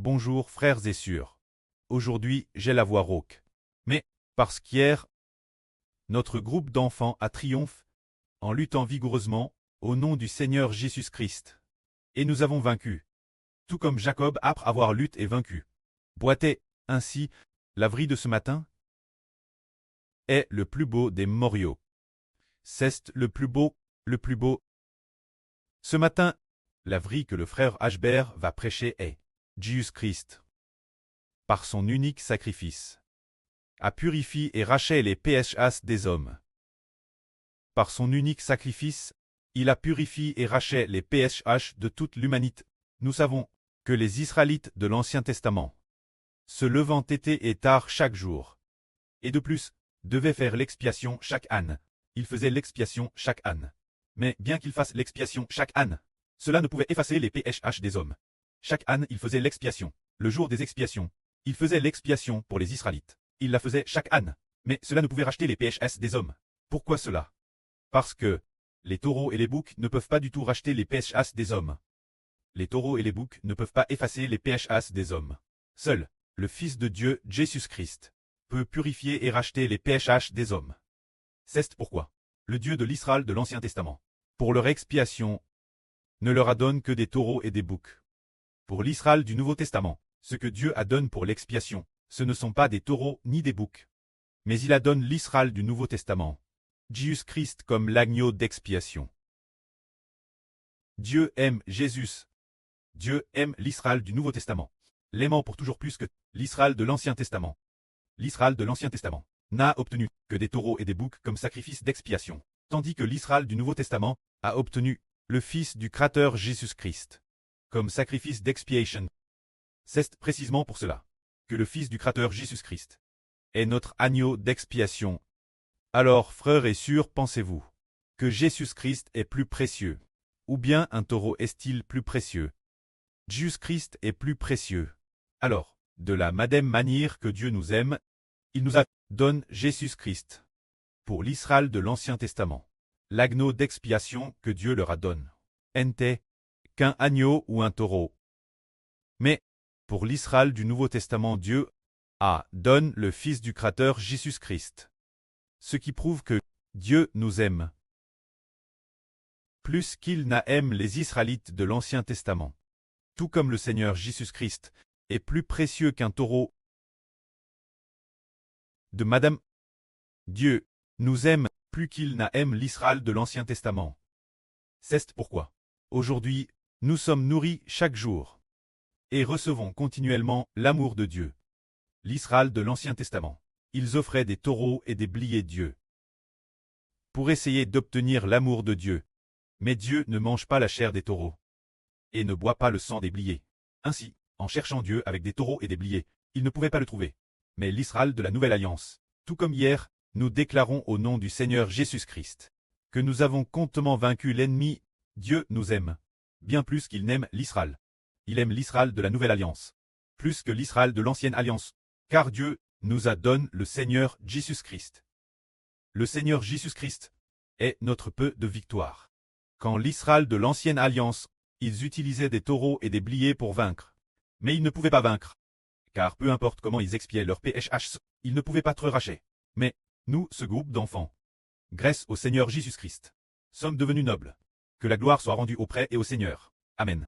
Bonjour frères et sœurs. Aujourd'hui, j'ai la voix rauque. Mais, parce qu'hier, notre groupe d'enfants a triomphé en luttant vigoureusement au nom du Seigneur Jésus-Christ. Et nous avons vaincu. Tout comme Jacob après avoir lutté et vaincu. Boitez, ainsi, la vrille de ce matin est le plus beau des memoriaux. C'est le plus beau, le plus beau. Ce matin, la vrille que le frère Ashbert va prêcher est Jésus-Christ, par son unique sacrifice, a purifié et racheté les péchés des hommes. Par son unique sacrifice, il a purifié et racheté les péchés de toute l'humanité. Nous savons que les Israélites de l'Ancien Testament, se levant été et tard chaque jour, et de plus, devaient faire l'expiation chaque année. Ils faisaient l'expiation chaque année. Mais bien qu'ils fassent l'expiation chaque année, cela ne pouvait effacer les péchés des hommes. Chaque année, ils faisaient l'expiation. Le jour des expiations, ils faisaient l'expiation pour les Israélites. Ils la faisaient chaque année. Mais cela ne pouvait racheter les péchés des hommes. Pourquoi cela? Parce que les taureaux et les boucs ne peuvent pas du tout racheter les péchés des hommes. Les taureaux et les boucs ne peuvent pas effacer les péchés des hommes. Seul le Fils de Dieu, Jésus-Christ, peut purifier et racheter les péchés des hommes. C'est pourquoi le Dieu de l'Israël de l'Ancien Testament, pour leur expiation, ne leur adonne que des taureaux et des boucs. Pour l'Israël du Nouveau Testament, ce que Dieu adonne pour l'expiation, ce ne sont pas des taureaux ni des boucs. Mais il adonne l'Israël du Nouveau Testament, Jésus-Christ comme l'agneau d'expiation. Dieu aime Jésus. Dieu aime l'Israël du Nouveau Testament, l'aimant pour toujours plus que l'Israël de l'Ancien Testament. L'Israël de l'Ancien Testament n'a obtenu que des taureaux et des boucs comme sacrifice d'expiation, tandis que l'Israël du Nouveau Testament a obtenu le Fils du Créateur Jésus-Christ comme sacrifice d'expiation. C'est précisément pour cela que le Fils du Créateur Jésus-Christ est notre agneau d'expiation. Alors, frères et sœurs, pensez-vous que Jésus-Christ est plus précieux, ou bien un taureau est-il plus précieux? Jésus-Christ est plus précieux. Alors, de la même manière que Dieu nous aime, il nous a donné Jésus-Christ pour l'Israël de l'Ancien Testament, l'agneau d'expiation que Dieu leur a donné. N'était qu'un agneau ou un taureau. Mais, pour l'Israël du Nouveau Testament, Dieu a donné le Fils du Créateur Jésus-Christ. Ce qui prouve que Dieu nous aime plus qu'il n'aime les Israélites de l'Ancien Testament. Tout comme le Seigneur Jésus-Christ est plus précieux qu'un taureau de Madame. Dieu nous aime plus qu'il n'aime l'Israël de l'Ancien Testament. C'est pourquoi, aujourd'hui, nous sommes nourris chaque jour et recevons continuellement l'amour de Dieu. L'Israël de l'Ancien Testament, ils offraient des taureaux et des bliers Dieu pour essayer d'obtenir l'amour de Dieu. Mais Dieu ne mange pas la chair des taureaux et ne boit pas le sang des bliers. Ainsi, en cherchant Dieu avec des taureaux et des bliers, ils ne pouvaient pas le trouver. Mais l'Israël de la Nouvelle Alliance, tout comme hier, nous déclarons au nom du Seigneur Jésus-Christ que nous avons contement vaincu l'ennemi. Dieu nous aime, bien plus qu'il n'aime l'Israël. Il aime l'Israël de la Nouvelle Alliance, plus que l'Israël de l'Ancienne Alliance, car Dieu nous a donné le Seigneur Jésus-Christ. Le Seigneur Jésus-Christ est notre peu de victoire. Quand l'Israël de l'Ancienne Alliance, ils utilisaient des taureaux et des bliers pour vaincre. Mais ils ne pouvaient pas vaincre. Car peu importe comment ils expiaient leurs péchés, ils ne pouvaient pas te racheter. Mais, nous, ce groupe d'enfants, grâce au Seigneur Jésus-Christ, sommes devenus nobles. Que la gloire soit rendue auprès et au Seigneur. Amen.